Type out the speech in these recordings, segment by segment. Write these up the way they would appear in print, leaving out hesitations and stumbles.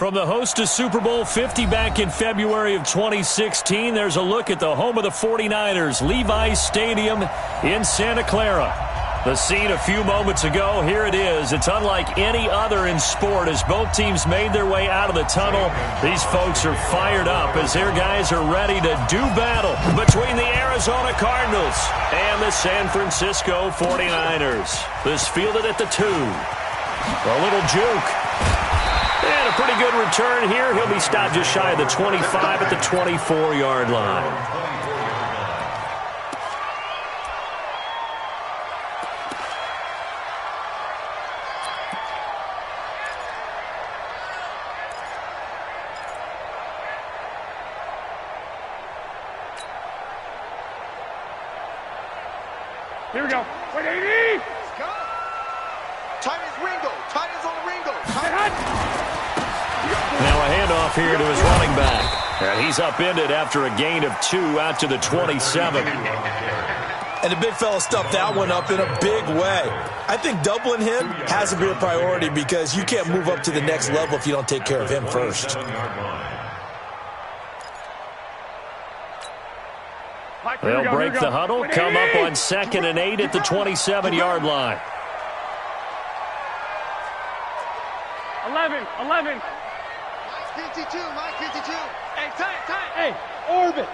From the host to Super Bowl 50 back in February of 2016, there's a look at the home of the 49ers, Levi's Stadium in Santa Clara. The scene a few moments ago, here it is. It's unlike any other in sport as both teams made their way out of the tunnel. These folks are fired up as their guys are ready to do battle between the Arizona Cardinals and the San Francisco 49ers. This fielded at the 2. A little juke. And a pretty good return here. He'll be stopped just shy of the 25 at the 24-yard line. Here we go. 180. Let's go. Tight as Ringo. Tight as on the Ringo. Now a handoff here to his running back. And he's upended after a gain of 2 out to the 27. And the big fella stuffed that one up in a big way. I think doubling him has to be a priority because you can't move up to the next level if you don't take care of him first. They'll break the huddle, come up on 2nd and 8 at the 27-yard line. 11. Mike 52. Hey, tight. Hey, orbit.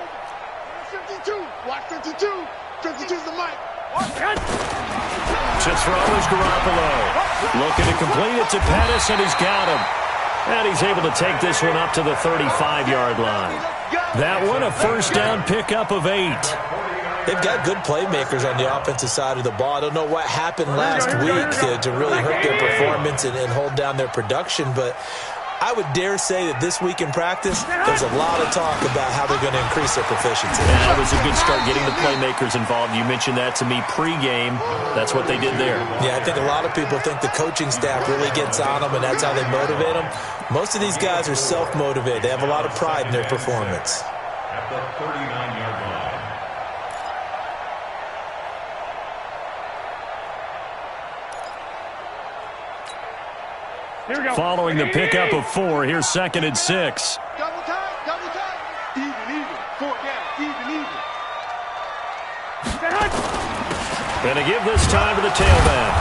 52. Watch 52. 52's the mic. To throw is Garoppolo. Looking to complete it to Pettis, and he's got him. And he's able to take this one up to the 35-yard line. That one, a first down pickup of 8. They've got good playmakers on the offensive side of the ball. I don't know what happened last week to really hurt their performance and hold down their production, but I would dare say that this week in practice, there's a lot of talk about how they're going to increase their proficiency. Yeah, that was a good start getting the playmakers involved. You mentioned that to me pregame. That's what they did there. Yeah, I think a lot of people think the coaching staff really gets on them, and that's how they motivate them. Most of these guys are self-motivated. They have a lot of pride in their performance. At the 39-yard line. Here we go. Following the pickup of 4, here's 2nd and 6. Double tight. Even. 4 down. Even. Going to give this time to the tailback.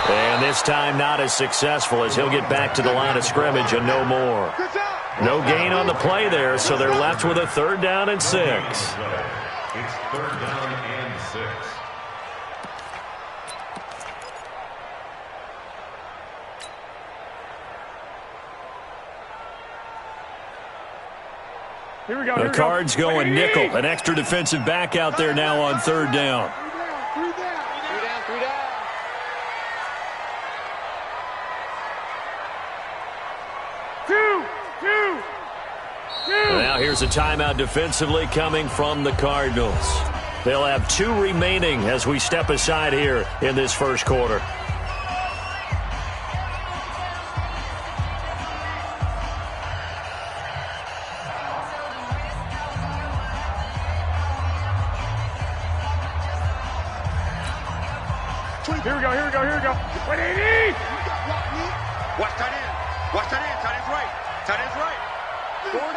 And this time not as successful as he'll get back to the line of scrimmage and no more. No gain on the play there, so they're left with a 3rd down and 6. It's 3rd down and 6. Here we go. The Cards going nickel. An extra defensive back out there now on 3rd down. 3 down. 3 down. Now here's a timeout defensively coming from the Cardinals. They'll have 2 remaining as we step aside here in this first quarter. Here we go. 180. Watch tight end. Tight end's right. 4 down.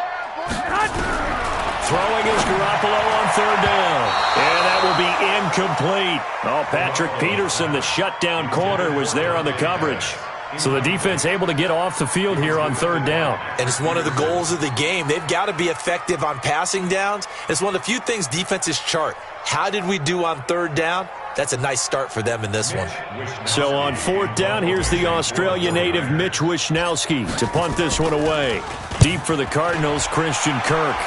Throwing is Garoppolo on 3rd down. And that will be incomplete. Oh, Patrick Peterson, the shutdown corner, was there on the coverage. So the defense able to get off the field here on 3rd down. And it's one of the goals of the game. They've got to be effective on passing downs. It's one of the few things defenses chart. How did we do on 3rd down? That's a nice start for them in this one. So on 4th down, here's the Australia native Mitch Wishnowsky to punt this one away. Deep for the Cardinals, Christian Kirk.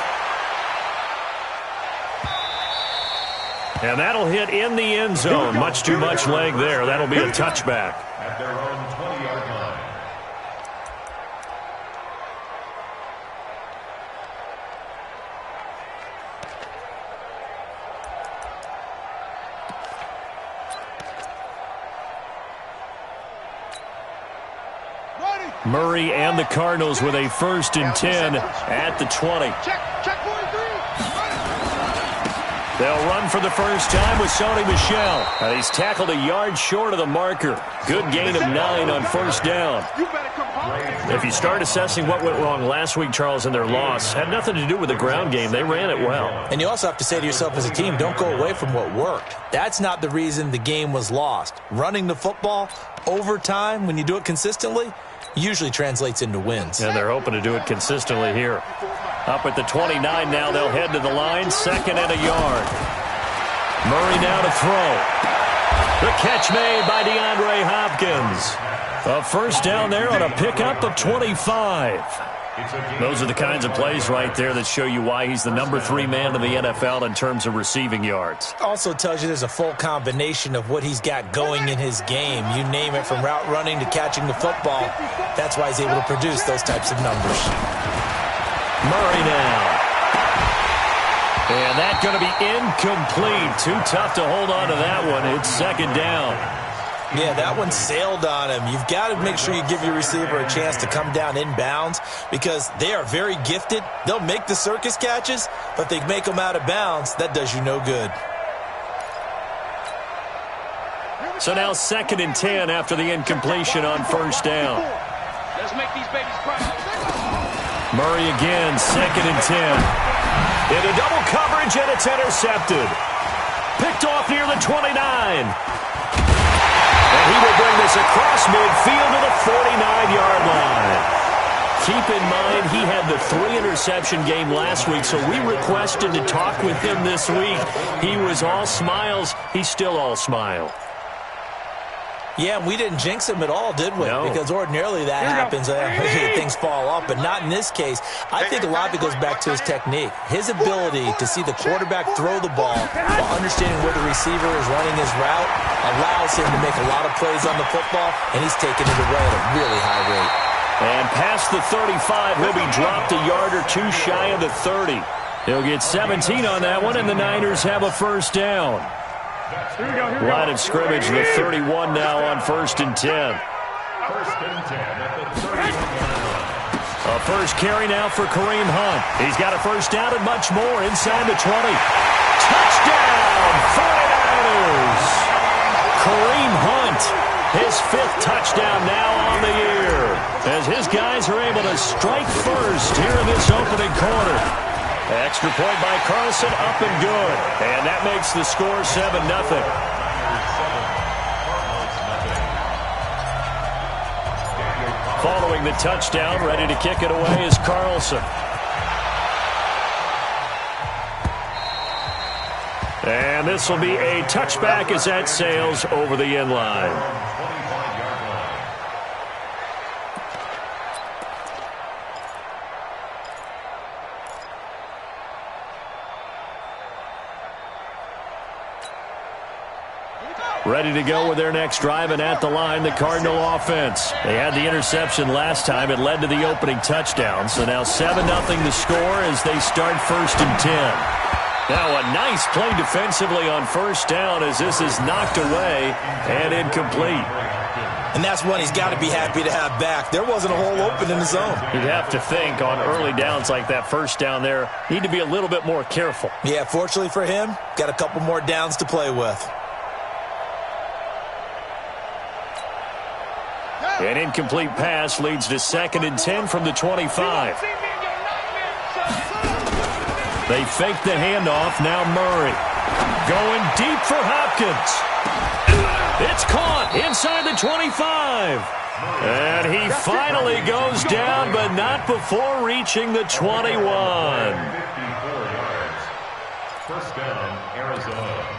And that'll hit in the end zone. Much too much leg there. That'll be a touchback. At their own 20-yard line. Murray and the Cardinals with a 1st and 10 at the 20. Check 43. They'll run for the first time with Sony Michel. He's tackled a yard short of the marker. Good gain of 9 on first down. If you start assessing what went wrong last week, Charles, in their loss, had nothing to do with the ground game. They ran it well. And you also have to say to yourself as a team, don't go away from what worked. That's not the reason the game was lost. Running the football over time, when you do it consistently, usually translates into wins. And they're hoping to do it consistently here. Up at the 29 now, they'll head to the line, 2nd and a yard. Murray now to throw. The catch made by DeAndre Hopkins. A first down there on a pickup of 25. Those are the kinds of plays right there that show you why he's the number 3 man in the NFL in terms of receiving yards. Also tells you there's a full combination of what he's got going in his game. You name it, from route running to catching the football. That's why he's able to produce those types of numbers. Murray now. And that's going to be incomplete. Too tough to hold on to that one. It's 2nd down. Yeah, that one sailed on him. You've got to make sure you give your receiver a chance to come down inbounds because they are very gifted. They'll make the circus catches, but they make them out of bounds. That does you no good. So now 2nd and 10 after the incompletion on first down. Let's make these babies cry. Murray again, 2nd and 10. Into double coverage, and it's intercepted. Picked off near the 29. And he will bring this across midfield to the 49-yard line. Keep in mind, he had the 3-interception game last week, so we requested to talk with him this week. He was all smiles. He's still all smile. Yeah, we didn't jinx him at all, did we? No. Because ordinarily that happens. Things fall off, but not in this case. I think a lot of it goes back to his technique. His ability to see the quarterback throw the ball while understanding where the receiver is running his route allows him to make a lot of plays on the football, and he's taking it away at a really high rate. And past the 35, he'll be dropped a yard or 2 shy of the 30. He'll get 17 on that one, and the Niners have a first down. Line of scrimmage, the 31 now on 1st and 10. 1st and 10 at the 30. A first carry now for Kareem Hunt. He's got a first down and much more inside the 20. Touchdown, 49ers! Kareem Hunt, his 5th touchdown now on the year, as his guys are able to strike first here in this opening quarter. Extra point by Carlson, up and good. And that makes the score 7-0. Following the touchdown, ready to kick it away is Carlson. And this will be a touchback as that sails over the end line. Ready to go with their next drive, and at the line, the Cardinal offense. They had the interception last time. It led to the opening touchdown. So now 7-0 the score as they start 1st and 10. Now a nice play defensively on first down as this is knocked away and incomplete. And that's one he's got to be happy to have back. There wasn't a hole open in the zone. You'd have to think on early downs like that first down there, need to be a little bit more careful. Yeah, fortunately for him, got a couple more downs to play with. An incomplete pass leads to 2nd and 10 from the 25. They fake the handoff. Now Murray going deep for Hopkins. It's caught inside the 25. And he finally goes down, but not before reaching the 21. 54 yards. First down, Arizona.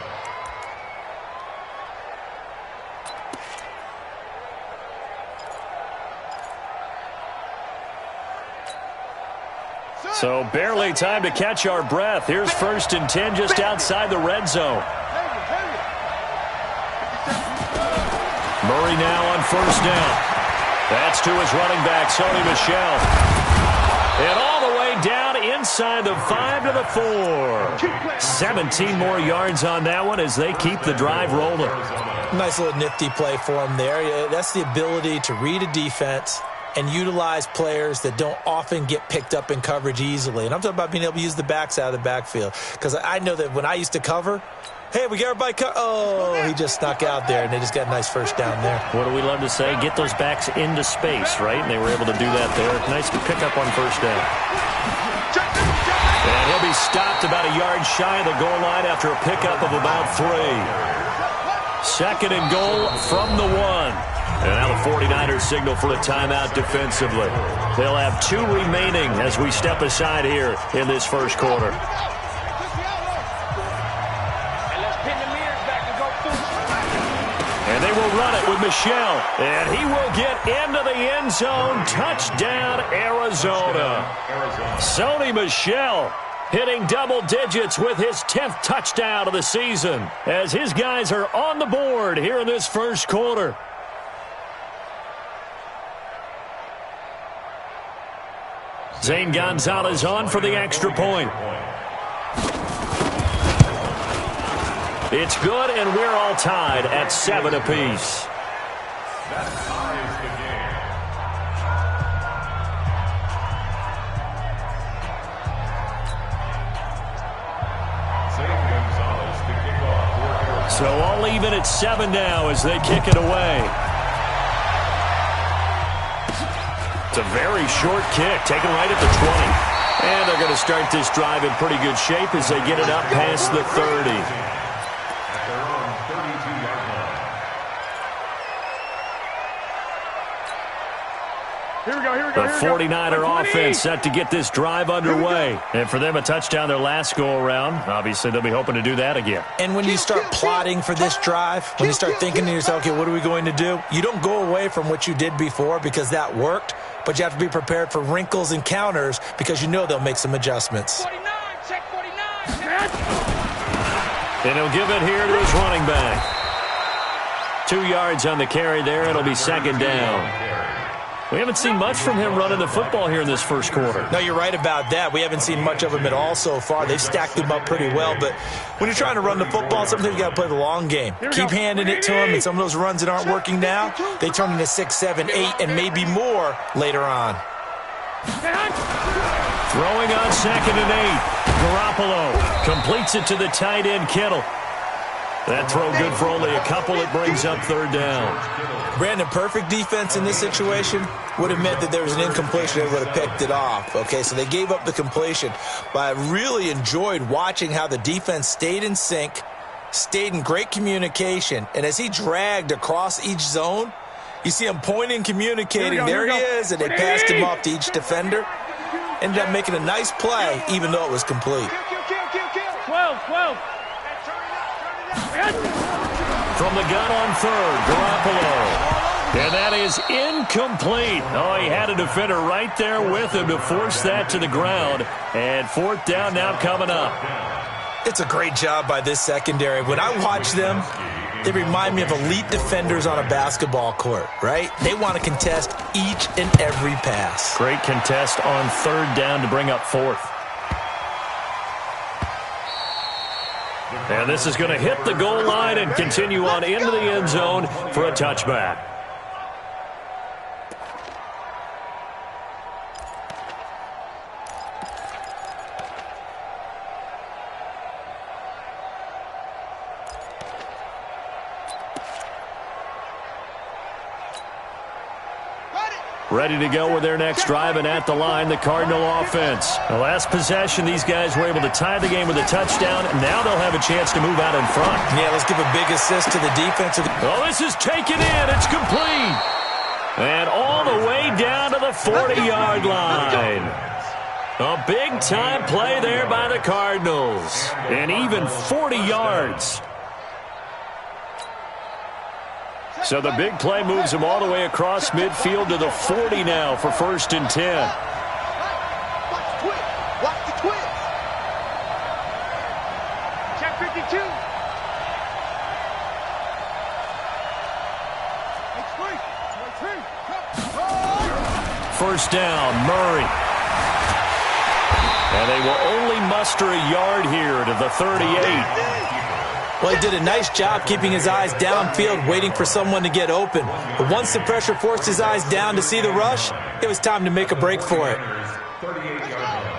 So barely time to catch our breath. Here's 1st and 10 just outside the red zone. Murray now on first down. That's to his running back, Sony Michel. And all the way down inside the 5 to the 4. 17 more yards on that one as they keep the drive rolling. Nice little nifty play for him there. That's the ability to read a defense, and utilize players that don't often get picked up in coverage easily. And I'm talking about being able to use the backs out of the backfield. Because I know that when I used to cover, hey, we got everybody he just snuck out there, and they just got a nice first down there. What do we love to say? Get those backs into space, right? And they were able to do that there. Nice pickup on first down. And he'll be stopped about a yard shy of the goal line after a pickup of about 3. 2nd and goal from the 1. And now the 49ers signal for a timeout defensively. They'll have 2 remaining as we step aside here in this first quarter. And they will run it with Michel. And he will get into the end zone. Touchdown, Arizona. Sony Michel hitting double digits with his 10th touchdown of the season as his guys are on the board here in this first quarter. Zane Gonzalez on for the extra point. It's good, and we're all tied at 7 apiece. That ties the game. Zane Gonzalez to kick off. So all even at 7 now as they kick it away. It's a very short kick, taken right at the 20. And they're going to start this drive in pretty good shape as they get it up past the 30. At their own 32-yard line. Here we go. The 49er offense set to get this drive underway. And for them, a touchdown their last go-around. Obviously, they'll be hoping to do that again. And when you start plotting for this drive, when you start thinking to yourself, okay, what are we going to do? You don't go away from what you did before because that worked, but you have to be prepared for wrinkles and counters because you know they'll make some adjustments. 49, check 49. And he'll give it here to his running back. 2 yards on the carry there. It'll be 2nd down. We haven't seen much from him running the football here in this first quarter. No, you're right about that. We haven't seen much of him at all so far. They've stacked him up pretty well, but when you're trying to run the football, sometimes you got to play the long game. Keep handing it to him, and some of those runs that aren't working now, they turn into 6, 7, 8, and maybe more later on. Throwing on 2nd and 8. Garoppolo completes it to the tight end, Kittle. That throw good for only a couple. It brings up 3rd down. Brandon, perfect defense in this situation would have meant that there was an incompletion. They would have picked it off. Okay, so they gave up the completion. But I really enjoyed watching how the defense stayed in sync, stayed in great communication. And as he dragged across each zone, you see him pointing, communicating. There he is, and they passed him off to each defender. Ended up making a nice play, even though it was complete. 12. From the gun on 3rd, Garoppolo. And that is incomplete. Oh, he had a defender right there with him to force that to the ground. And 4th down now coming up. It's a great job by this secondary. When I watch them, they remind me of elite defenders on a basketball court, right? They want to contest each and every pass. Great contest on 3rd down to bring up 4th. And this is going to hit the goal line and continue on into the end zone for a touchback. Ready to go with their next drive, and at the line, the Cardinal offense. The last possession, these guys were able to tie the game with a touchdown, and now they'll have a chance to move out in front. Yeah, let's give a big assist to the defense. Oh, this is taken in. It's complete. And all the way down to the 40-yard line. A big-time play there by the Cardinals. And even 40 yards. So the big play moves him all the way across midfield to the 40 now for 1st and 10. Watch the twist. Check 52. First down, Murray. And they will only muster a yard here to the 38. Well, he did a nice job keeping his eyes downfield, waiting for someone to get open. But once the pressure forced his eyes down to see the rush, it was time to make a break for it. 38-yard line.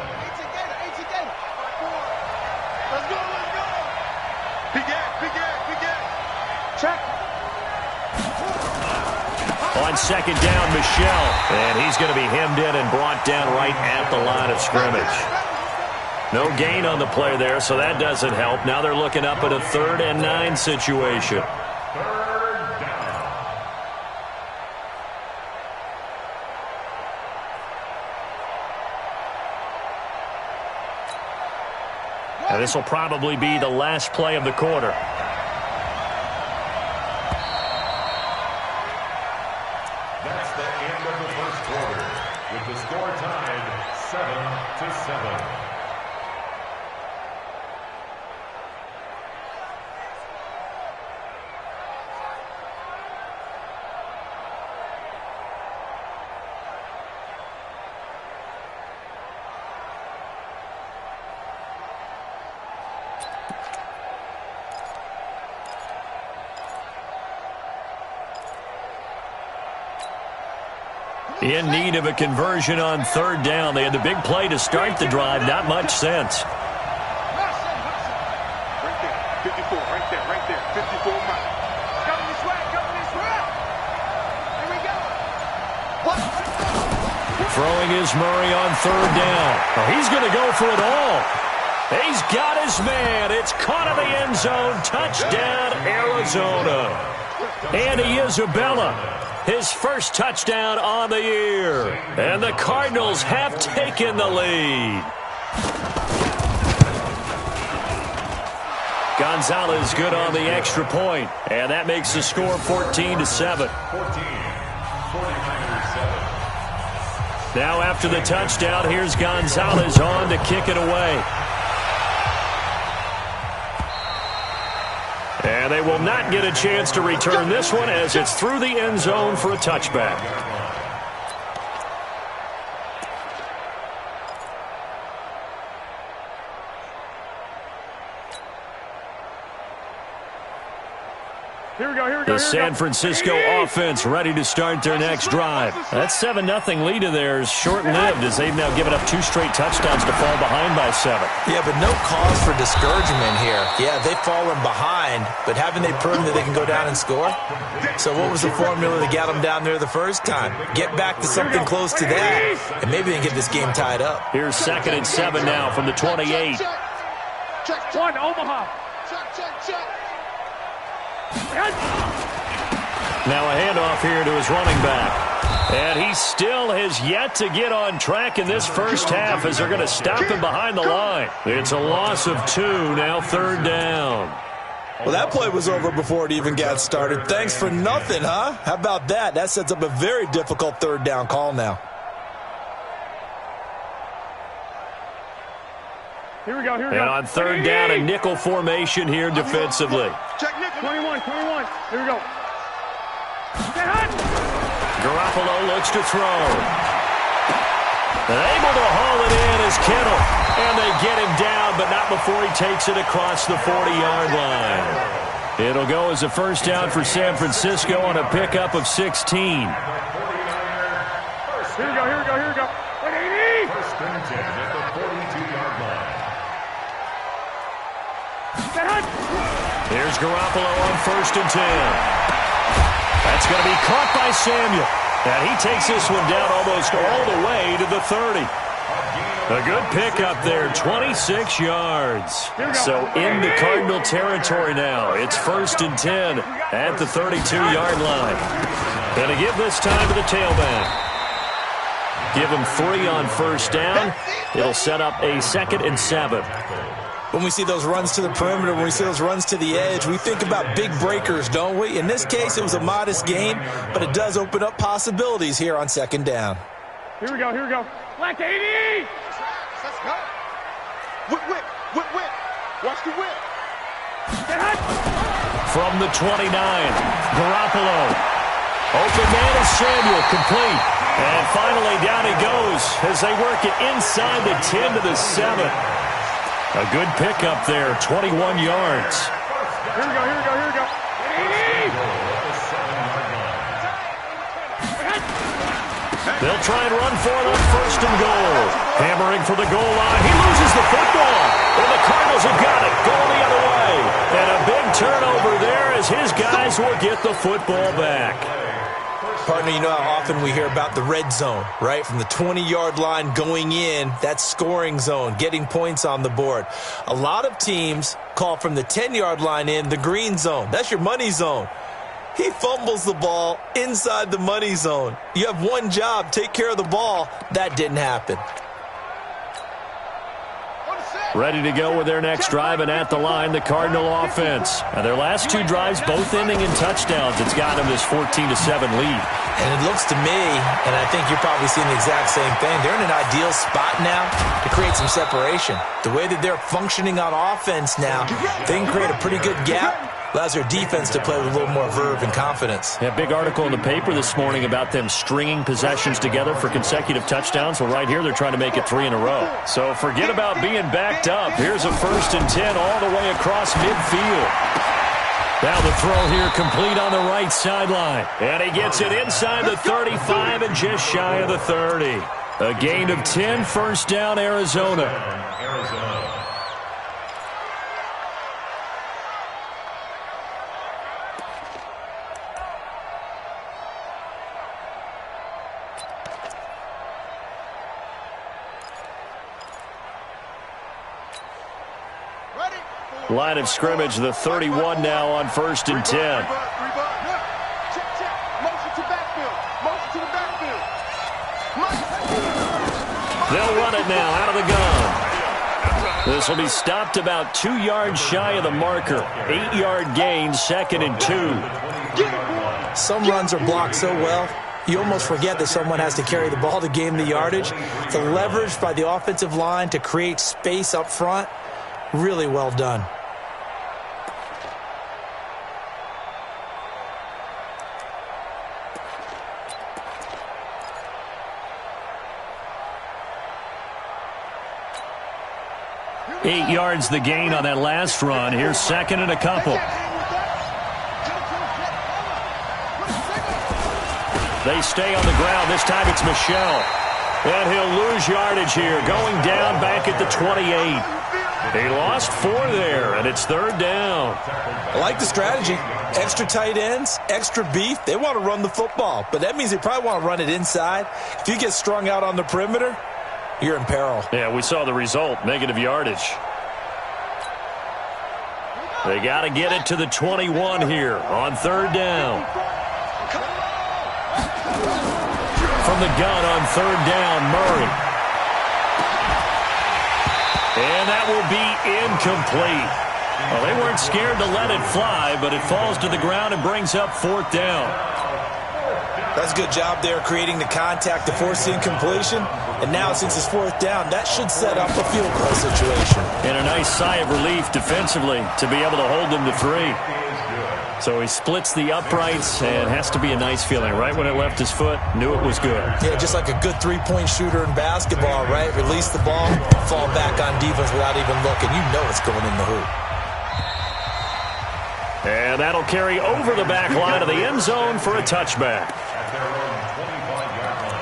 Check. On second down, Michelle. And he's going to be hemmed in and brought down right at the line of scrimmage. No gain on the play there, so that doesn't help. Now they're looking up at a 3rd and 9 situation. Third down. And this will probably be the last play of the quarter. That's the end of the first quarter, with the score tied 7-7. In need of a conversion on 3rd down. They had the big play to start the drive. Not much sense. Right there, 54, right there, 54 miles. Coming this way, coming this way. Here we go. Throwing is Murray on 3rd down. Oh, he's going to go for it all. He's got his man. It's caught in the end zone. Touchdown, Arizona. Andy Isabella. His first touchdown on the year. And the Cardinals have taken the lead. Gonzalez good on the extra point. And that makes the score 14-7. 14, 49ers 7. Now after the touchdown, here's Gonzalez on to kick it away. And they will not get a chance to return this one as it's through the end zone for a touchback. Here we go, here we go. The San Francisco offense ready to start their next drive. That 7-0 lead of theirs short-lived as they've now given up 2 straight touchdowns to fall behind by 7. Yeah, but no cause for discouragement here. Yeah, they've fallen behind, but haven't they proven that they can go down and score? So what was the formula that got them down there the first time? Get back to something close to that, and maybe they can get this game tied up. Here's 2nd and 7 now from the 28. One, Omaha. Now a handoff here to his running back. And he still has yet to get on track in this first half as they're going to stop him behind the line. It's a loss of 2, now 3rd down. Well, that play was over before it even got started. Thanks for nothing, huh? How about that? That sets up a very difficult 3rd down call now. Here we go, here we go. And on 3rd down, a nickel formation here defensively. Check nickel. 21. Here we go. Garoppolo looks to throw. Able to haul it in is Kittle. And they get him down, but not before he takes it across the 40-yard line. It'll go as a first down for San Francisco on a pickup of 16. Here we go, here we go, here we go. 180. First and 10 at the 42-yard line. Here's Garoppolo on 1st and 10. That's going to be caught by Samuel. And he takes this one down almost all the way to the 30. A good pickup there, 26 yards. So into Cardinal territory now. It's 1st and 10 at the 32-yard line. Going to give this time to the tailback. Give him 3 on 1st down. It'll set up a 2nd and 7. When we see those runs to the perimeter, when we see those runs to the edge, we think about big breakers, don't we? In this case, it was a modest gain, but it does open up possibilities here on 2nd down. Here we go, here we go. Black 80! Let's go. Whip. Watch the whip. From the 29, Garoppolo. Open man is Samuel, complete. And finally down he goes as they work it inside the 10 to the 7. A good pickup there, 21 yards. They'll try and run for it on first and goal. Hammering for the goal line. He loses the football. And the Cardinals have got it. Going the other way. And a big turnover there as his guys will get the football back. Partner, you know how often we hear about the red zone, right? From the 20-yard line going in, that's scoring zone, getting points on the board. A lot of teams call from the 10-yard line in the green zone. That's your money zone. He fumbles the ball inside the money zone. You have one job, take care of the ball. That didn't happen. Ready to go with their next drive, and at the line, the Cardinal offense. And their last two drives, both ending in touchdowns. It's got them this 14-7 lead. And it looks to me, and I think you're probably seeing the exact same thing, they're in an ideal spot now to create some separation. The way that they're functioning on offense now, they can create a pretty good gap. Allows their defense to play with a little more verve and confidence. Yeah, big article in the paper this morning about them stringing possessions together for consecutive touchdowns. Well, right here, they're trying to make it 3 in a row. So forget about being backed up. Here's a 1st and 10 all the way across midfield. Now the throw here complete on the right sideline. And he gets it inside the 35 and just shy of the 30. A gain of 10, first down, Arizona. Line of scrimmage, the 31 now on 1st and 10. Check. Motion to backfield. Motion to the backfield. They'll run it now out of the gun. This will be stopped about 2 yards shy of the marker. 8-yard gain, 2nd and 2. Some runs are blocked so well, you almost forget that someone has to carry the ball to gain the yardage. The leverage by the offensive line to create space up front, really well done. Eight yards the gain on that last run. Here's 2nd and a couple. They stay on the ground. This time it's Michel. And he'll lose yardage here. Going down back at the 28. He lost 4 there, and it's 3rd down. I like the strategy. Extra tight ends, extra beef. They want to run the football, but that means they probably want to run it inside. If you get strung out on the perimeter, you're in peril. Yeah, we saw the result, negative yardage. They got to get it to the 21 here on 3rd down. From the gun on 3rd down, Murray. And that will be incomplete. Well, they weren't scared to let it fly, but it falls to the ground and brings up 4th down. That's a good job there creating the contact to force the incompletion. And now, since it's 4th down, that should set up a field goal situation. And a nice sigh of relief defensively to be able to hold them to 3. So he splits the uprights, and has to be a nice feeling. Right when it left his foot, knew it was good. Yeah, just like a good three-point shooter in basketball, right? Release the ball, fall back on defense without even looking. You know it's going in the hoop. And that'll carry over the back line of the end zone for a touchback. At their own 25-yard line.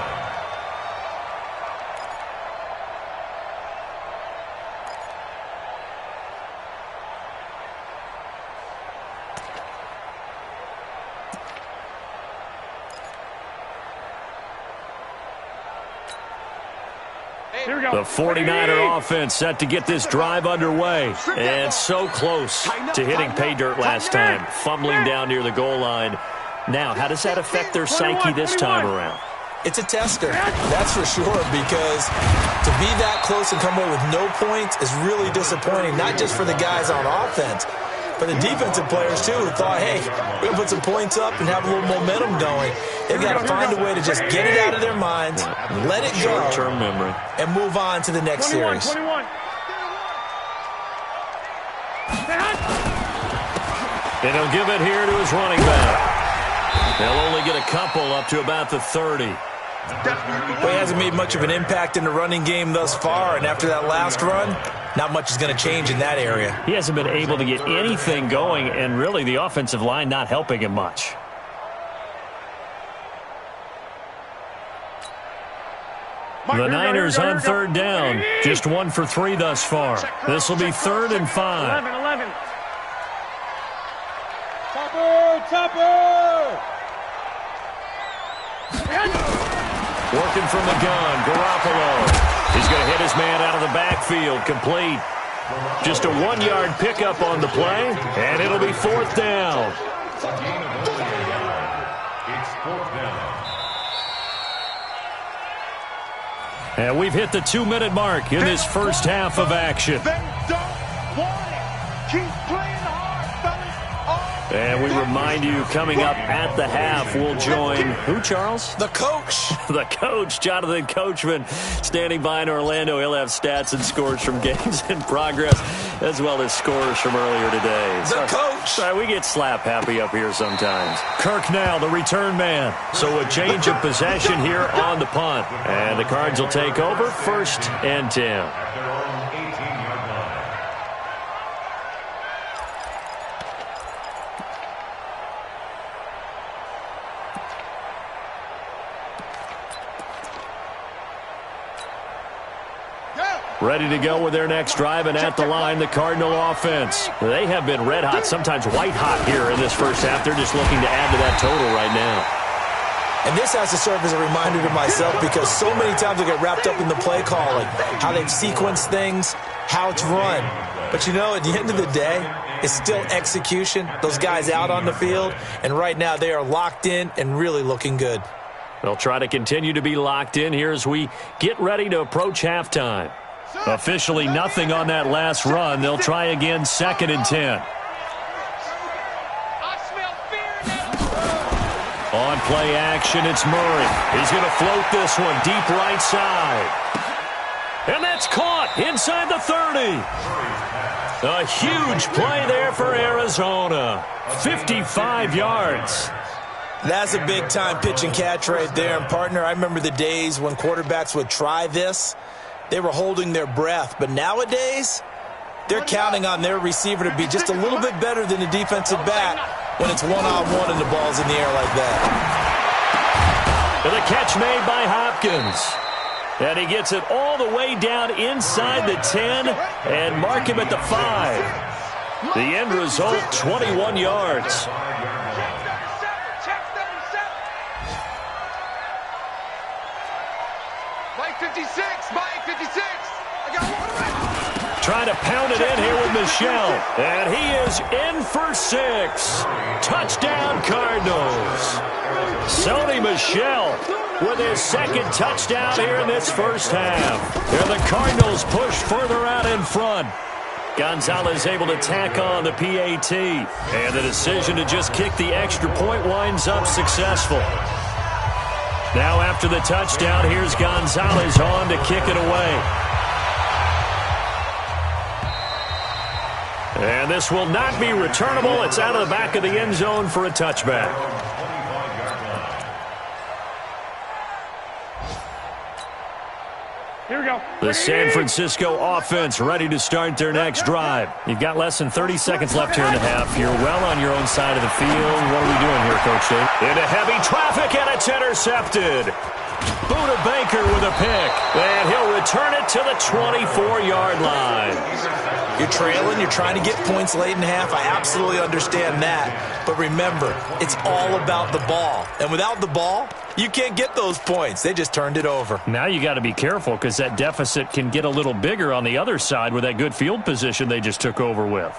The 49er offense set to get this drive underway. And so close to hitting pay dirt last time, fumbling down near the goal line. Now, how does that affect their psyche this time around? It's a tester, that's for sure, because to be that close and come away with no points is really disappointing, not just for the guys on offense, but the defensive players, too, who thought, hey, we're going to put some points up and have a little momentum going. They've got to find a way to just get it out of their minds, let it go, short-term memory, and move on to the next series. And he'll give it here to his running back. They'll only get a couple up to about the 30. Well, he hasn't made much of an impact in the running game thus far, and after that last run, not much is going to change in that area. He hasn't been able to get anything going, and really the offensive line not helping him much. The Niners on third down. Just 1 for 3 thus far. This will be 3rd and 5. 11. Topper! Working from the gun, Garoppolo. He's going to hit his man out of the backfield, complete. Just a 1-yard pickup on the play, and it'll be 4th down. It's 4th down. And we've hit the 2-minute mark in this first half of action. They don't want it. Keep playing hard, fellas. And we remind you, coming up at the half, we'll join who, Charles? The coach. The coach, Jonathan Coachman, standing by in Orlando. He'll have stats and scores from games in progress, as well as scores from earlier today. The coach. Sorry, we get slap happy up here sometimes. Kirk now, the return man. So a change of possession here on the punt. And the Cards will take over, 1st and 10. At their own 18-yard line. Ready to go with their next drive, and at the line, the Cardinal offense. They have been red hot, sometimes white hot here in this first half. They're just looking to add to that total right now. And this has to serve as a reminder to myself because so many times I get wrapped up in the play calling, how they've sequenced things, how it's run. But, you know, at the end of the day, it's still execution. Those guys out on the field, and right now they are locked in and really looking good. They'll try to continue to be locked in here as we get ready to approach halftime. Officially nothing on that last run. They'll try again, 2nd and 10. On play action, it's Murray. He's going to float this one deep right side. And that's caught inside the 30. A huge play there for Arizona. 55 yards. That's a big-time pitch and catch right there. And, partner, I remember the days when quarterbacks would try this. They were holding their breath. But nowadays, they're counting on their receiver to be just a little bit better than the defensive back when it's one-on-one and the ball's in the air like that. And the catch made by Hopkins. And he gets it all the way down inside the 10 and mark him at the 5. The end result, 21 yards. Mike 56. I got one. Trying to pound it in here with Michel. And he is in for 6. Touchdown, Cardinals. Sony Michel with his 2nd touchdown here in this first half. And the Cardinals push further out in front. Gonzalez able to tack on the PAT. And the decision to just kick the extra point winds up successful. Now after the touchdown, here's Gonzalez on to kick it away. And this will not be returnable. It's out of the back of the end zone for a touchback. Here we go. The San Francisco offense ready to start their next drive. You've got less than 30 seconds left here in the half. You're well on your own side of the field. What are we doing here, Coach Dave? Into heavy traffic, and it's intercepted. Buda Baker with a pick, and he'll return it to the 24-yard line. You're trailing, you're trying to get points late in half. I absolutely understand that. But remember, it's all about the ball. And without the ball, you can't get those points. They just turned it over. Now you got to be careful because that deficit can get a little bigger on the other side with that good field position they just took over with.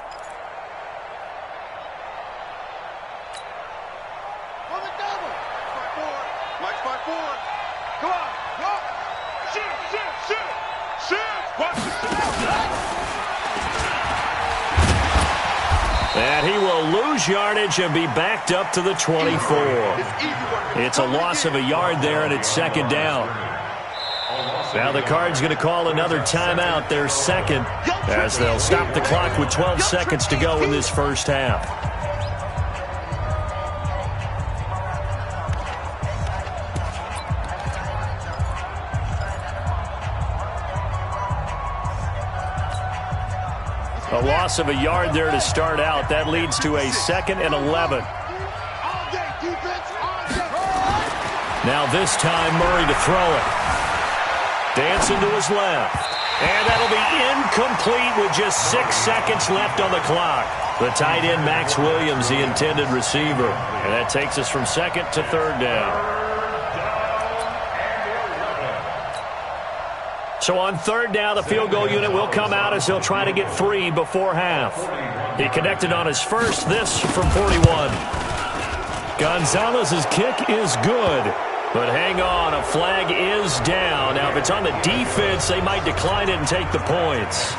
And he will lose yardage and be backed up to the 24. It's a loss of a yard there, and it's 2nd down. Now the Cards going to call another timeout, their 2nd, as they'll stop the clock with 12 seconds to go in this first half. A loss of a yard there to start out. That leads to a 2nd and 11. Now this time, Murray to throw it. Dancing to his left. And that'll be incomplete with just 6 seconds left on the clock. The tight end, Max Williams, the intended receiver. And that takes us from 2nd to 3rd down. So on 3rd down, the field goal unit will come out as he'll try to get 3 before half. He connected on his first, this from 41. Gonzalez's kick is good. But hang on, a flag is down. Now, if it's on the defense, they might decline it and take the points.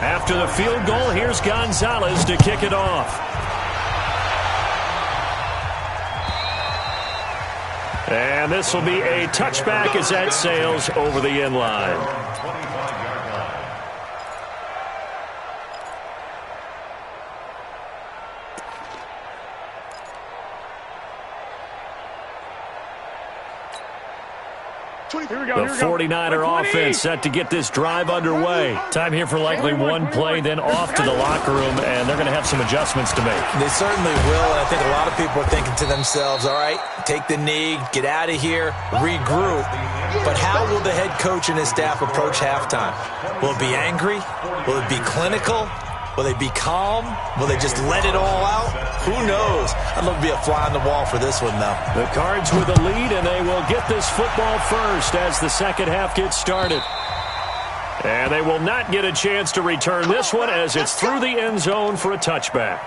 After the field goal, here's Gonzalez to kick it off. And this will be a touchback as that sails over the end line. The 49er offense set to get this drive underway. Time here for likely one play, then off to the locker room, and they're going to have some adjustments to make. They certainly will, and I think a lot of people are thinking to themselves, all right, take the knee, get out of here, regroup. But how will the head coach and his staff approach halftime? Will it be angry? Will it be clinical? Will they be calm? Will they just let it all out? Who knows? I'd love to be a fly on the wall for this one, though. The Cards with a lead, and they will get this football first as the second half gets started. And they will not get a chance to return this one as it's through the end zone for a touchback.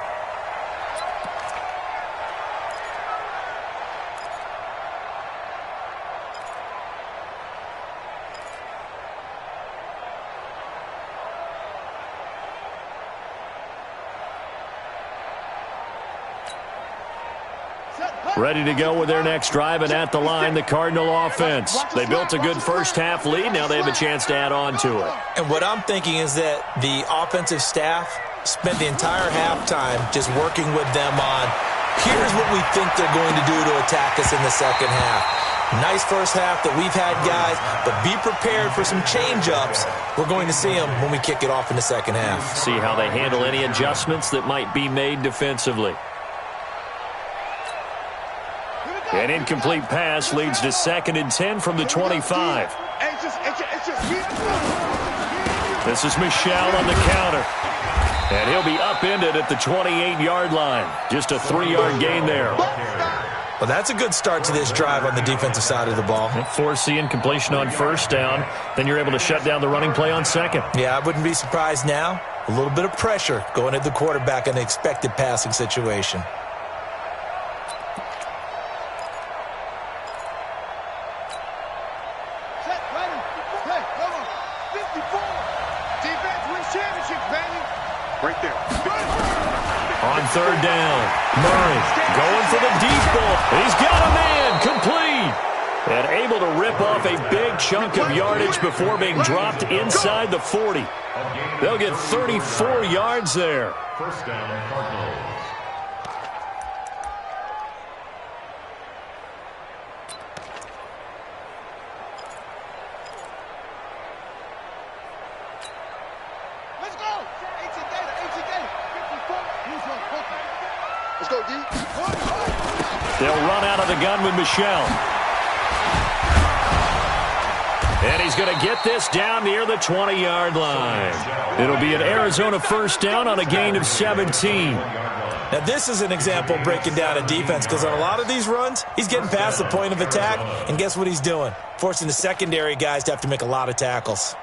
Ready to go with their next drive, and at the line, the Cardinal offense. They built a good first-half lead. Now they have a chance to add on to it. And what I'm thinking is that the offensive staff spent the entire halftime just working with them on, here's what we think they're going to do to attack us in the second half. Nice first half that we've had, guys, but be prepared for some change-ups. We're going to see them when we kick it off in the second half. See how they handle any adjustments that might be made defensively. An incomplete pass leads to 2nd and 10 from the 25. This is Michel on the counter. And he'll be upended at the 28-yard line. Just a 3-yard gain there. Well, that's a good start to this drive on the defensive side of the ball. Force the incompletion on first down. Then you're able to shut down the running play on second. Yeah, I wouldn't be surprised now. A little bit of pressure going at the quarterback in an expected passing situation. Right there. On 3rd down, Murray going for the deep ball. He's got a man, complete. And able to rip off a big chunk of yardage before being dropped inside the 40. They'll get 34 yards there. First down, Cardinals. Let's go, D. They'll run out of the gun with Michel. And he's going to get this down near the 20-yard line. It'll be an Arizona first down on a gain of 17. Now, this is an example of breaking down a defense, because on a lot of these runs, he's getting past the point of attack, and guess what he's doing? Forcing the secondary guys to have to make a lot of tackles.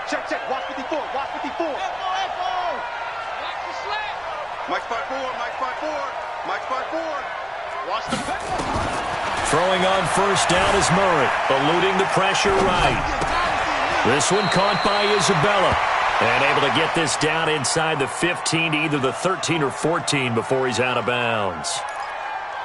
Check. Watch 54. Watch 54. Mike spot 4. Mike spot 4. Mike spot 4. Watch the pass. Throwing on first down is Murray, eluding the pressure right. This one caught by Isabella. And able to get this down inside the 15 to either the 13 or 14 before he's out of bounds.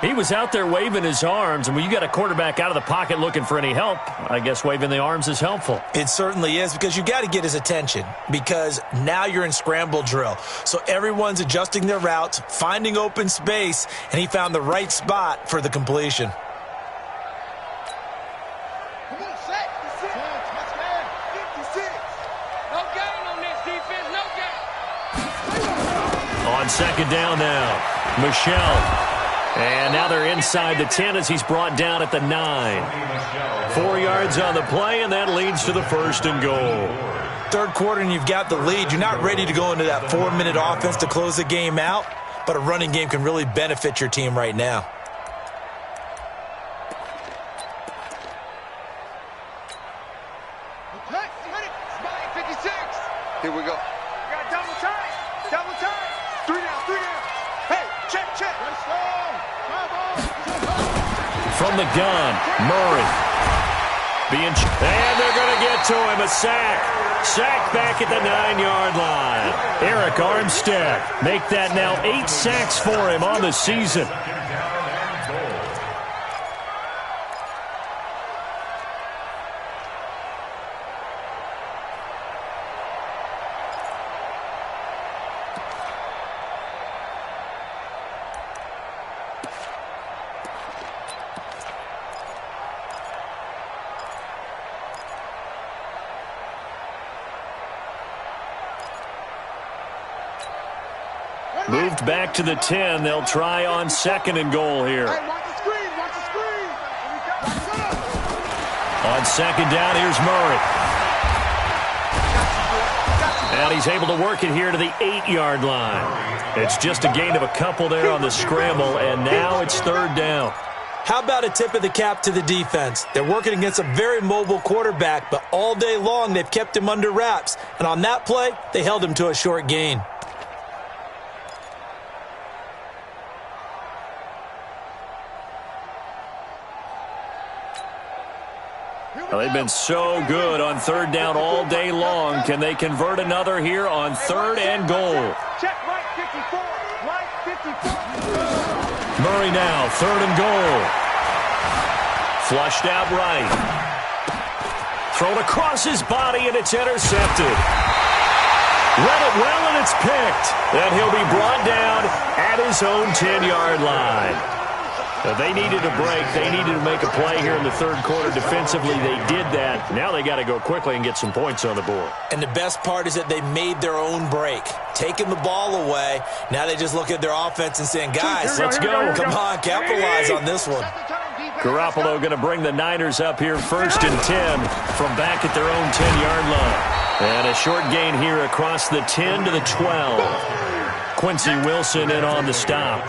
He was out there waving his arms, and when you got a quarterback out of the pocket looking for any help, I guess waving the arms is helpful. It certainly is, because you got to get his attention, because now you're in scramble drill. So everyone's adjusting their routes, finding open space, and he found the right spot for the completion. second down now. Michelle. And now they're inside the 10 as he's brought down at the 9. 4 yards on the play, and that leads to the 1st and goal. Third quarter and you've got the lead. You're not ready to go into that 4-minute offense to close the game out, but a running game can really benefit your team right now. Here we go. Got double time. Double time. 3 down, 3 down. Hey, check, check. Let's go. From the gun, Murray. And they're going to get to him. A sack. Sack back at the 9-yard line. Eric Armstead make that now 8 sacks for him on the season. Moved back to the 10. They'll try on 2nd and goal here. Hey, watch the screen. Watch the screen. On 2nd down, here's Murray. And he's able to work it here to the 8-yard line. It's just a gain of a couple there on the scramble, and now it's 3rd down. How about a tip of the cap to the defense? They're working against a very mobile quarterback, but all day long they've kept him under wraps. And on that play, they held him to a short gain. Well, they've been so good on 3rd down all day long. Can they convert another here on 3rd and goal? Check right 54. Right 54. Murray now, 3rd and goal. Flushed out right. Thrown across his body, and it's intercepted. Read it well, and it's picked. And he'll be brought down at his own 10-yard line. They needed a break. They needed to make a play here in the 3rd quarter. Defensively, they did that. Now they got to go quickly and get some points on the board. And the best part is that they made their own break. Taking the ball away. Now they just look at their offense and saying, guys, let's go. Come on, capitalize on this one. Garoppolo going to bring the Niners up here 1st and 10 from back at their own 10-yard line. And a short gain here across the 10 to the 12. Quincy Wilson in on the stop.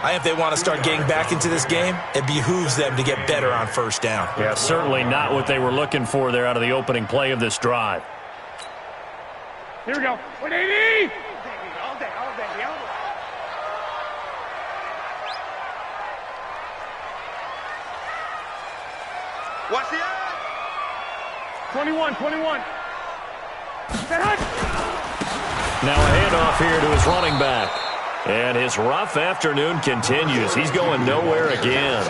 I think if they want to start getting back into this game, it behooves them to get better on 1st down. Yeah, certainly not what they were looking for there out of the opening play of this drive. Here we go. 180. All day. Watch the end. 21. Now a handoff here to his running back. And his rough afternoon continues. He's going nowhere again.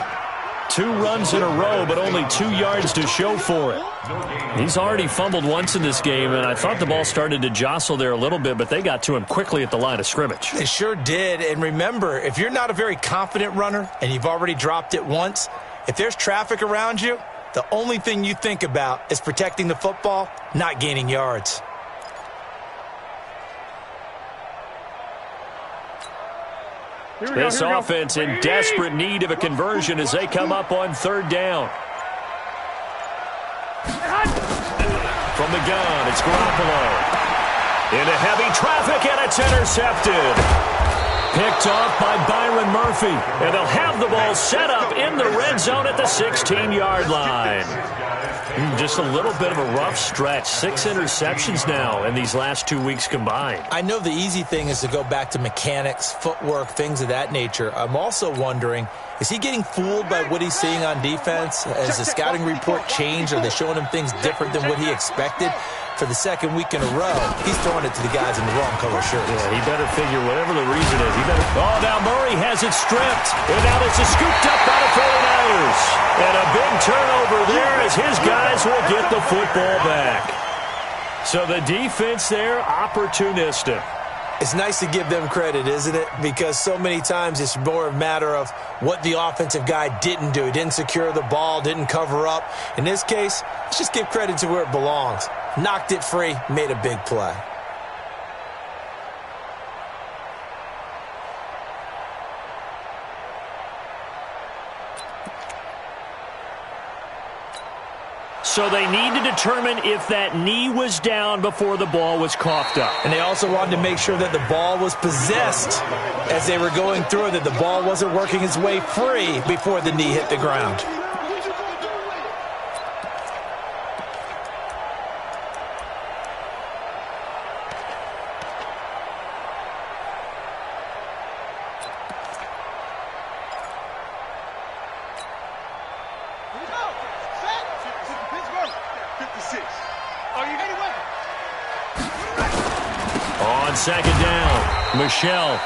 2 runs in a row, but only 2 yards to show for it. He's already fumbled once in this game, and I thought the ball started to jostle there a little bit, but they got to him quickly at the line of scrimmage. They sure did. And remember, if you're not a very confident runner and you've already dropped it once, if there's traffic around you, the only thing you think about is protecting the football, not gaining yards. This offense in desperate need of a conversion as they come up on 3rd down. From the gun, it's Garoppolo. Into heavy traffic, and it's intercepted. Picked off by Byron Murphy. And they'll have the ball set up in the red zone at the 16-yard line. Just a little bit of a rough stretch. 6 interceptions now in these last 2 weeks combined. I know the easy thing is to go back to mechanics, footwork, things of that nature. I'm also wondering, is he getting fooled by what he's seeing on defense? Has the scouting report changed? Are they showing him things different than what he expected? For the 2nd week in a row, he's throwing it to the guys in the wrong color shirts. Yeah, he better figure whatever the reason is. Oh, now Murray has it stripped. And now this is scooped up by the 49ers. And a big turnover there as his guys will get the football back. So the defense there, opportunistic. It's nice to give them credit, isn't it? Because so many times it's more a matter of what the offensive guy didn't do. He didn't secure the ball, didn't cover up. In this case, let's just give credit to where it belongs. Knocked it free, made a big play. So they need to determine if that knee was down before the ball was coughed up. And they also wanted to make sure that the ball was possessed as they were going through it, that the ball wasn't working its way free before the knee hit the ground. On second down, Michelle.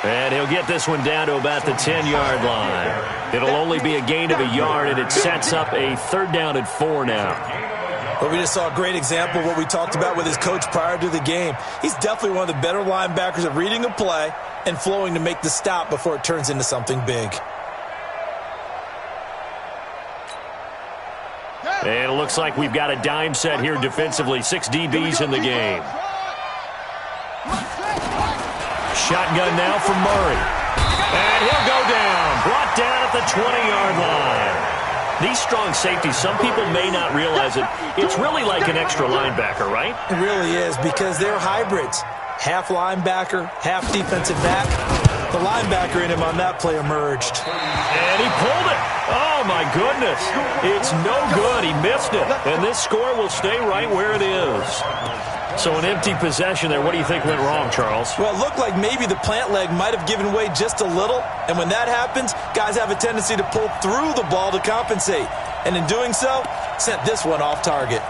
And he'll get this one down to about the 10-yard line. It'll only be a gain of a yard, and it sets up a 3rd down and 4 now. But we just saw a great example of what we talked about with his coach prior to the game. He's definitely one of the better linebackers at reading a play and flowing to make the stop before it turns into something big. And it looks like we've got a dime set here defensively. 6 DBs in the game. Shotgun now from Murray. And he'll go down. Brought down at the 20-yard line. These strong safeties, some people may not realize it. It's really like an extra linebacker, right? It really is, because they're hybrids. Half linebacker, half defensive back. The linebacker in him on that play emerged. And he pulled it. Oh, my goodness. It's no good. He missed it. And this score will stay right where it is. So an empty possession there. What do you think went wrong, Charles? Well, it looked like maybe the plant leg might have given way just a little. And when that happens, guys have a tendency to pull through the ball to compensate. And in doing so, sent this one off target.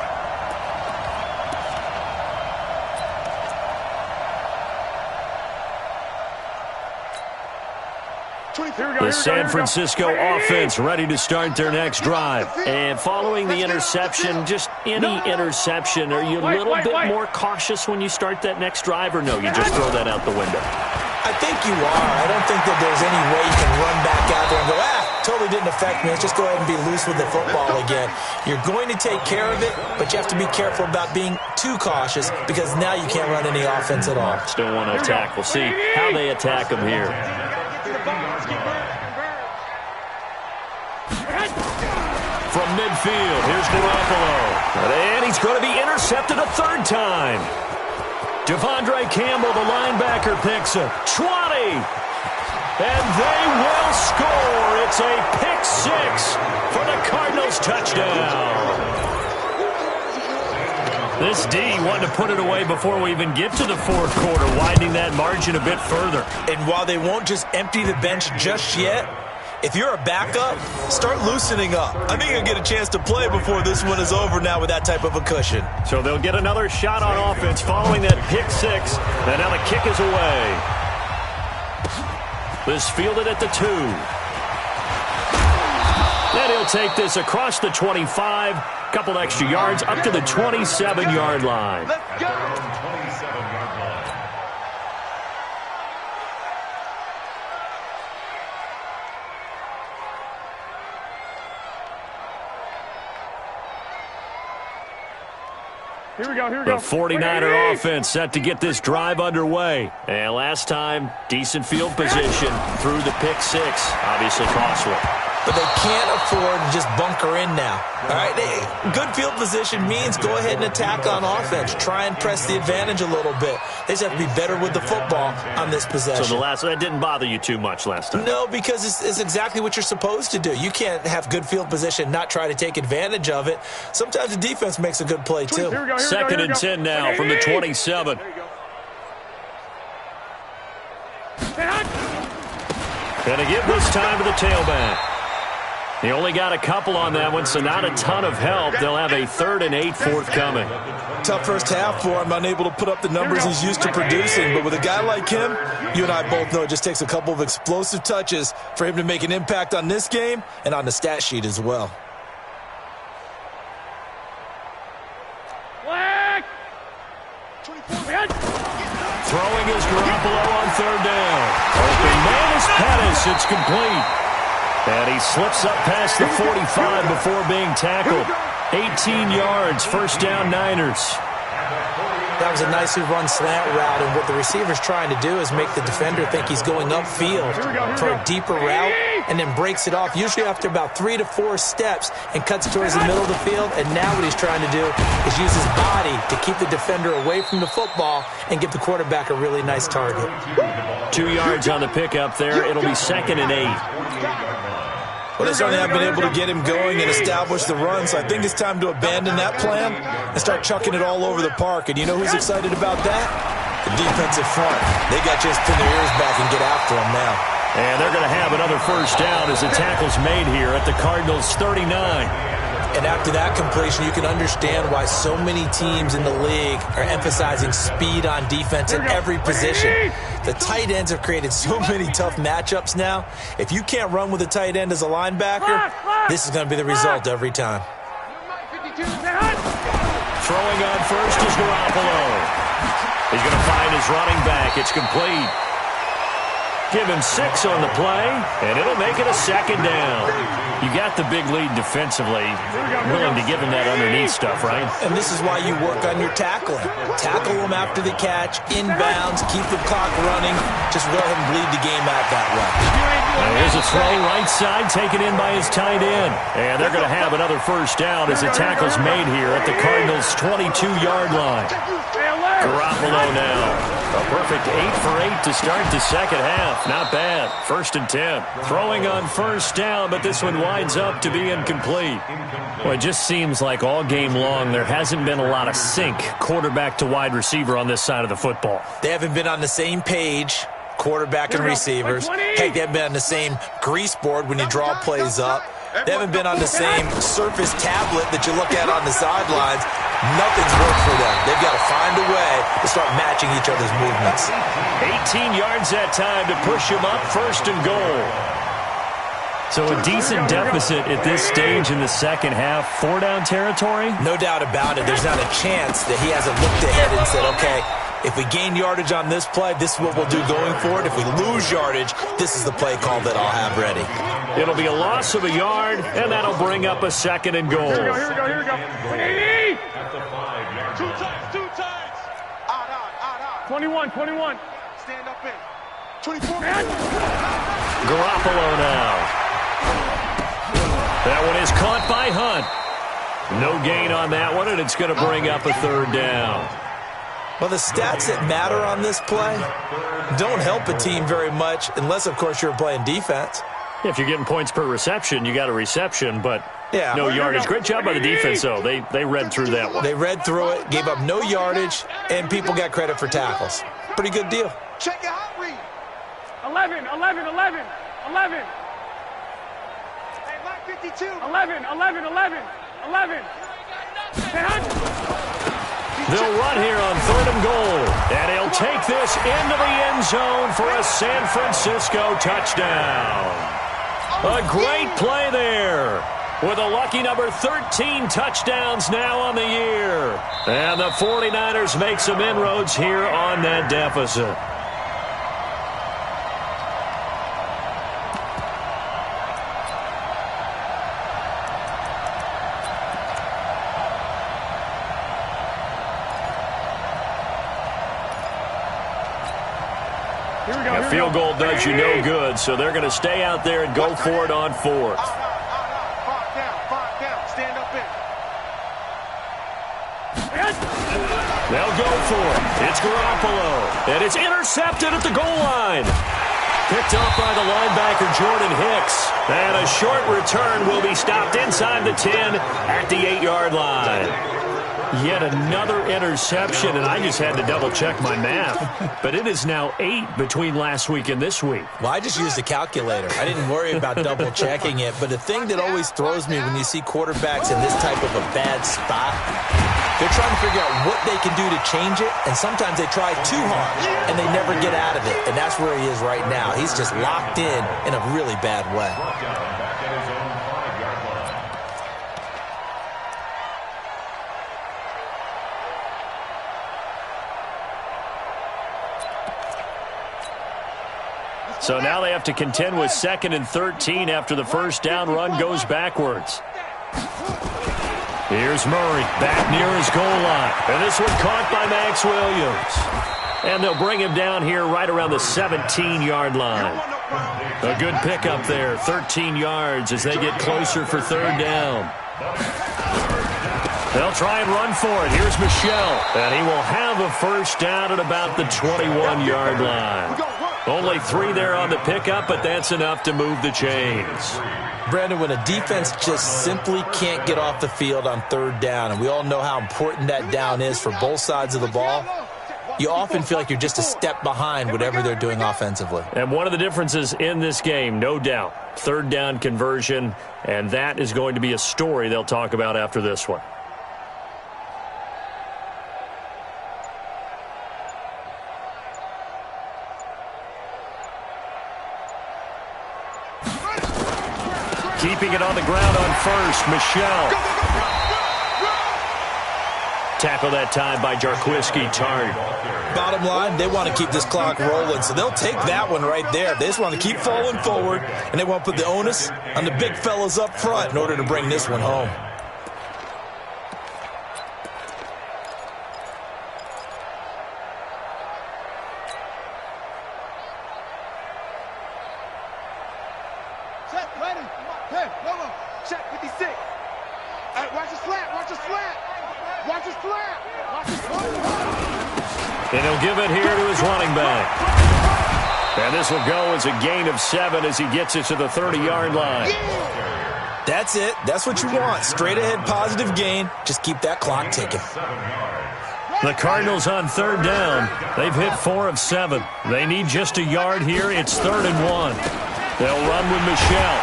The San Francisco offense ready to start their next drive. And following the interception, just any interception, are you a little bit more cautious when you start that next drive, or no, you just throw that out the window? I think you are. I don't think that there's any way you can run back out there and go, totally didn't affect me. Let's just go ahead and be loose with the football again. You're going to take care of it, but you have to be careful about being too cautious, because now you can't run any offense at all. Still want to attack. We'll see how they attack them here. From midfield, here's Garoppolo. And he's going to be intercepted a 3rd time. Devondre Campbell, the linebacker, picks it. 20. And they will score. It's a pick 6 for the Cardinals touchdown. This D wanted to put it away before we even get to the 4th quarter, widening that margin a bit further. And while they won't just empty the bench just yet, if you're a backup, start loosening up. I think you'll get a chance to play before this one is over now with that type of a cushion. So they'll get another shot on offense following that pick 6. And now the kick is away. This fielded at the 2. Then he'll take this across the 25. Couple extra yards up to the 27-yard line. Let's go. 27-yard line. Here we go. The 49er offense set to get this drive underway. And last time, decent field position through the pick 6. Obviously costly. But they can't afford to just bunker in now. All right, good field position means go ahead and attack on offense. Try and press the advantage a little bit. They just have to be better with the football on this possession. So that didn't bother you too much last time? No, because it's exactly what you're supposed to do. You can't have good field position and not try to take advantage of it. Sometimes the defense makes a good play, too. 2nd and 10 now from the 27. And to give this time to the tailback. He only got a couple on that one, so not a ton of help. They'll have a 3rd and 8 forthcoming. Tough first half for him, unable to put up the numbers he's used to producing. But with a guy like him, you and I both know it just takes a couple of explosive touches for him to make an impact on this game and on the stat sheet as well. Throwing is Garoppolo on 3rd down. Open man is Pettis. It's complete. And he slips up past the 45 before being tackled. 18 yards, 1st down Niners. That was a nicely run slant route, and what the receiver's trying to do is make the defender think he's going upfield for a deeper route. and then breaks it off, usually after about 3 to 4 steps, and cuts towards the middle of the field. And now what he's trying to do is use his body to keep the defender away from the football and give the quarterback a really nice target. 2 yards on the pickup there. It'll be 2nd and 8. Well, they certainly have been able to get him going and establish the run, so I think it's time to abandon that plan and start chucking it all over the park. And you know who's excited about that? The defensive front. They got to just pin their ears back and get after him now. And they're going to have another first down as the tackle's made here at the Cardinals' 39. And after that completion, you can understand why so many teams in the league are emphasizing speed on defense at every position. The tight ends have created so many tough matchups now. If you can't run with a tight end as a linebacker, this is going to be the result every time. Throwing on first is Garoppolo. He's going to find his running back. It's complete. Give him 6 on the play, and it'll make it a 2nd down. You got the big lead defensively. Willing to give him that underneath stuff, right? And this is why you work on your tackling. Tackle them after the catch, inbounds, keep the clock running. Just go ahead and bleed the game out that way. Now here's a throw right side, taken in by his tight end. And they're going to have another first down as the tackle's made here at the Cardinals' 22-yard line. Garoppolo now. A perfect 8 for 8 to start the second half. Not bad. 1st and 10. Throwing on first down, but this one winds up to be incomplete. Well, it just seems like all game long there hasn't been a lot of sync quarterback to wide receiver on this side of the football. They haven't been on the same page, quarterback and receivers. Heck, they haven't been on the same grease board when you draw plays up. They haven't been on the same Surface tablet that you look at on the sidelines. Nothing's worked for them. They've got to find a way to start matching each other's movements. 18 yards that time to push him up, 1st and goal. So a decent deficit at this stage in the second half. 4-down territory? No doubt about it. There's not a chance that he hasn't looked ahead and said, okay, if we gain yardage on this play, this is what we'll do going forward. If we lose yardage, this is the play call that I'll have ready. It'll be a loss of a yard, and that'll bring up a 2nd and goal. Here we go. 180! 2 times. Odd. 21. Stand up in. 24. Garoppolo now. That one is caught by Hunt. No gain on that one, and it's going to bring up a 3rd down. Well, the stats that matter on this play don't help a team very much unless, of course, you're playing defense. If you're getting points per reception, you got a reception, but no yardage. Great job by the defense, though. They read through that one. They read through it, gave up no yardage, and people got credit for tackles. Pretty good deal. Check your hot read. 11. Hey, line 52. 11. They'll run here on 3rd and goal, and he'll take this into the end zone for a San Francisco touchdown. A great play there with a lucky number 13 touchdowns now on the year. And the 49ers make some inroads here on that deficit. A field goal does you no good, so they're going to stay out there and go for it on 4th. 5 down. Stand up in. They'll go for it. It's Garoppolo, and it's intercepted at the goal line. Picked up by the linebacker, Jordan Hicks. And a short return will be stopped inside the 10 at the 8-yard line. Yet another interception, and I just had to double-check my math. But it is now 8 between last week and this week. Well, I just used a calculator. I didn't worry about double-checking it. But the thing that always throws me when you see quarterbacks in this type of a bad spot, they're trying to figure out what they can do to change it, and sometimes they try too hard, and they never get out of it. And that's where he is right now. He's just locked in a really bad way. So now they have to contend with 2nd and 13 after the first down run goes backwards. Here's Murray back near his goal line. And this one caught by Max Williams. And they'll bring him down here right around the 17-yard line. A good pickup there, 13 yards as they get closer for third down. They'll try and run for it. Here's Michelle, and he will have a first down at about the 21-yard line. Only 3 there on the pickup, but that's enough to move the chains. Brandon, when a defense just simply can't get off the field on third down, and we all know how important that down is for both sides of the ball, you often feel like you're just a step behind whatever they're doing offensively. And one of the differences in this game, no doubt, third down conversion, and that is going to be a story they'll talk about after this one. Keeping it on the ground on first, Michelle. Tackle that time by Jarquiski Tart. Bottom line, they want to keep this clock rolling, so they'll take that one right there. They just want to keep falling forward, and they want to put the onus on the big fellas up front in order to bring this one home. And he'll give it here to his running back. And this will go as a gain of 7 as he gets it to the 30-yard line. That's it. That's what you want. Straight ahead positive gain. Just keep that clock ticking. The Cardinals on third down. They've hit 4 of 7. They need just a yard here. It's 3rd and 1. They'll run with Michelle.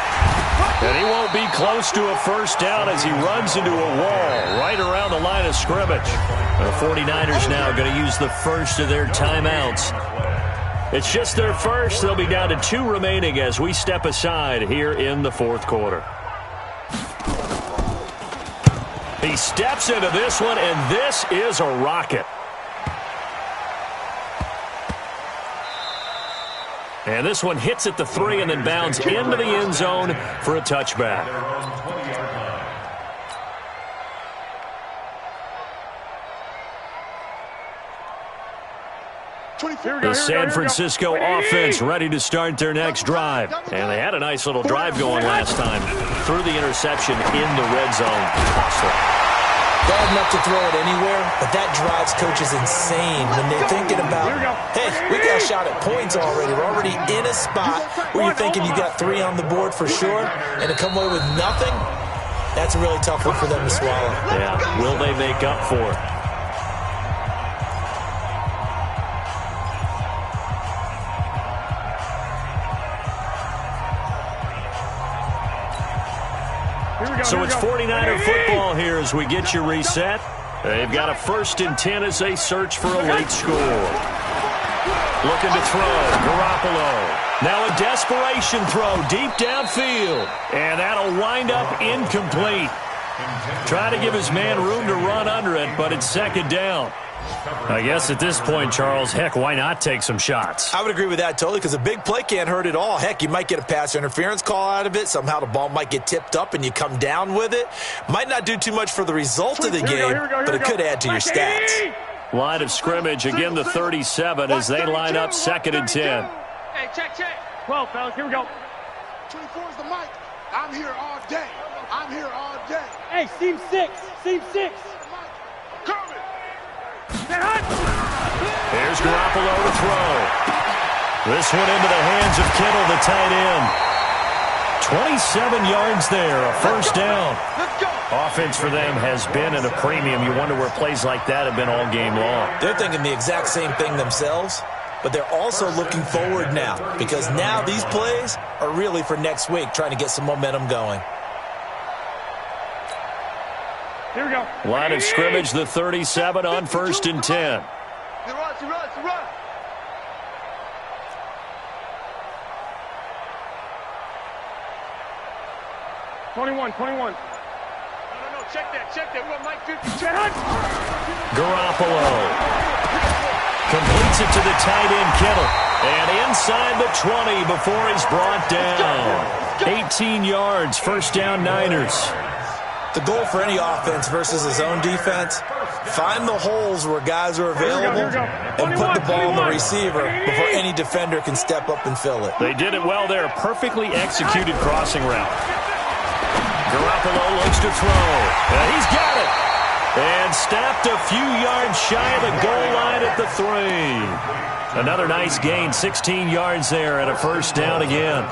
And he won't be close to a first down as he runs into a wall right around the line of scrimmage. The 49ers now going to use the first of their timeouts. It's just their first. They'll be down to 2 remaining as we step aside here in the 4th quarter. He steps into this one, and this is a rocket. And this one hits at the 3 and then bounds into the end zone for a touchback. The San Francisco offense ready to start their next drive. And they had a nice little drive going last time. Threw the interception in the red zone. Bad enough to throw it anywhere, but that drives coaches insane when they're thinking about, hey, we got a shot at points already. We're already in a spot where you're thinking you got 3 on the board for sure, and to come away with nothing, that's a really tough one for them to swallow. Yeah, will they make up for it? So it's 49er football here as we get you reset. They've got a 1st and 10 as they search for a late score. Looking to throw, Garoppolo. Now a desperation throw deep downfield. And that'll wind up incomplete. Try to give his man room to run under it, but it's 2nd down. I guess at this point, Charles, heck, why not take some shots? I would agree with that totally because a big play can't hurt at all. Heck, you might get a pass interference call out of it. Somehow the ball might get tipped up and you come down with it. Might not do too much for the result of the game, but it could add to your stats. Line of scrimmage, again the 37 as they line up 2nd and 10. Hey, check. 12, fellas, here we go. 24 is the mic. I'm here all day. Hey, seam 6. Coming. Here's Garoppolo to throw. This one into the hands of Kittle, the tight end. 27 yards there, a first down. Offense for them has been at a premium. You wonder where plays like that have been all game long. They're thinking the exact same thing themselves, but they're also looking forward now because now these plays are really for next week, trying to get some momentum going. Here we go. Line of scrimmage, the 37 on 1st and 10. He runs. 21. No, check that. We got Mike 50. Garoppolo completes it to the tight end, Kittle. And inside the 20 before he's brought down. 18 yards, first down Niners. The goal for any offense versus his own defense, find the holes where guys are available and put the ball on the receiver before any defender can step up and fill it. They did it well there. Perfectly executed crossing route. Garoppolo looks to throw. He's got it. And snapped a few yards shy of the goal line at the 3. Another nice gain, 16 yards there and a first down again.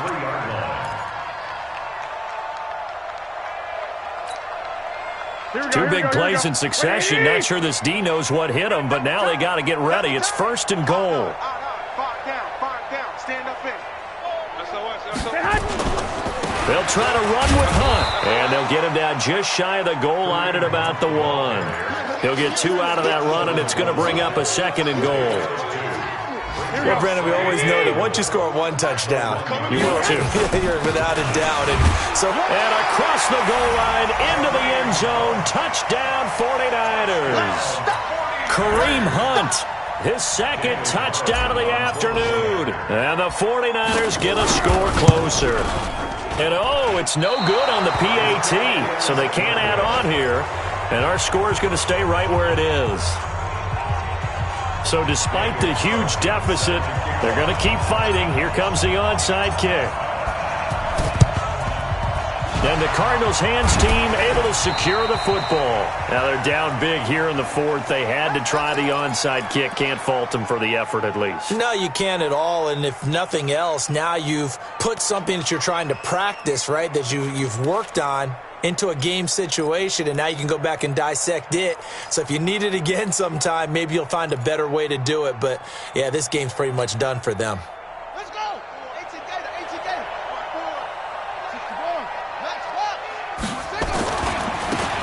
Two big plays in succession. Not sure this D knows what hit him, but now they got to get ready. It's first and goal. They'll try to run with Hunt, and they'll get him down just shy of the goal line at about the 1. He'll get 2 out of that run, and it's going to bring up a second and goal. Well, Brandon, we always know that once you score 1 touchdown, you will too. You're without a doubt. And across the goal line, into the end zone, touchdown 49ers. Kareem Hunt, his second touchdown of the afternoon. And the 49ers get a score closer. And it's no good on the PAT, so they can't add on here. And our score is going to stay right where it is. So despite the huge deficit, they're going to keep fighting. Here comes the onside kick. And the Cardinals hands team able to secure the football. Now they're down big here in the 4th. They had to try the onside kick. Can't fault them for the effort at least. No, you can't at all. And if nothing else, now you've put something that you're trying to practice, right, that you've worked on into a game situation, and now you can go back and dissect it. So if you need it again sometime, maybe you'll find a better way to do it. But, yeah, this game's pretty much done for them. Let's go. 18 gator.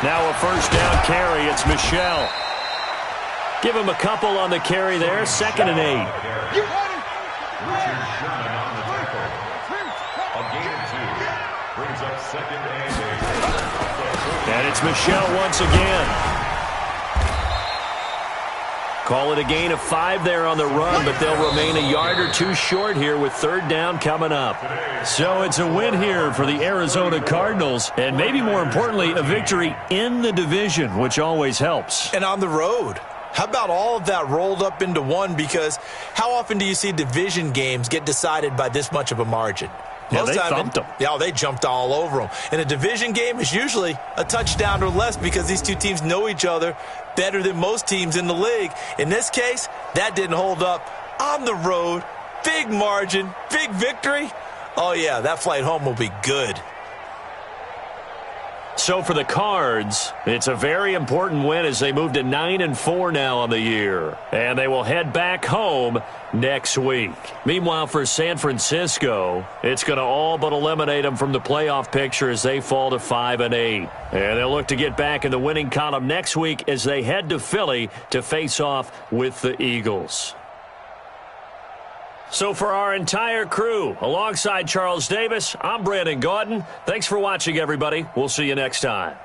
Now a first down carry. It's Michel. Give him a couple on the carry there. 2nd and 8. And it's Michel once again. Call it a gain of 5 there on the run, but they'll remain a yard or 2 short here with 3rd down coming up. So it's a win here for the Arizona Cardinals, and maybe more importantly, a victory in the division, which always helps. And on the road. How about all of that rolled up into one? Because how often do you see division games get decided by this much of a margin? Yeah, they thumped them. Yeah, they jumped all over them. And a division game is usually a touchdown or less because these two teams know each other better than most teams in the league. In this case, that didn't hold up. On the road, big margin, big victory. Oh, yeah, that flight home will be good. So for the Cards, it's a very important win as they move to 9-4 now on the year. And they will head back home next week. Meanwhile, for San Francisco, it's going to all but eliminate them from the playoff picture as they fall to 5-8. And they'll look to get back in the winning column next week as they head to Philly to face off with the Eagles. So for our entire crew, alongside Charles Davis, I'm Brandon Gaudin. Thanks for watching, everybody. We'll see you next time.